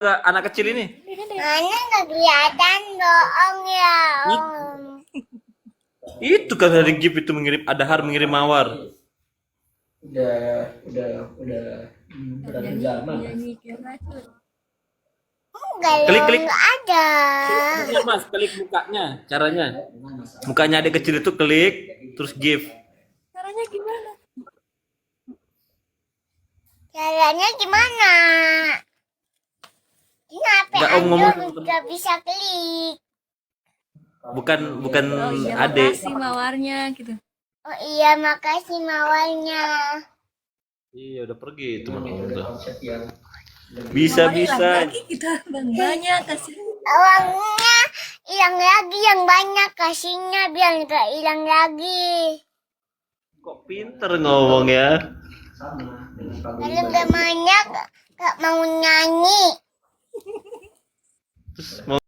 anak kecil ini? Mana nggak kelihatan bohong ya Ih. Om. Itu kan dari Gip itu mengirim Adahar mengirim mawar. Udah berjalan. Enggak Klik. nggak ada. Iya, Mas, klik mukanya. Caranya. Mukanya adik kecil itu klik terus give. Caranya gimana? Caranya gimana? Kenapa Nggak, Om ngomong sama temen. nggak bisa klik? Bukan Oh iya, adik. makasih mawarnya gitu. Oh iya, makasih mawarnya. Iya, udah pergi teman Ini Om udah tuh. konsep yang Bisa. Lagi kita banyak kasih. Uangnya hilang lagi yang banyak, kasihnya biar nggak hilang lagi. Kok pinter ngomong ya? sama dengan Kalau paguyuban. nggak banyak nggak mau nyanyi. Terus mau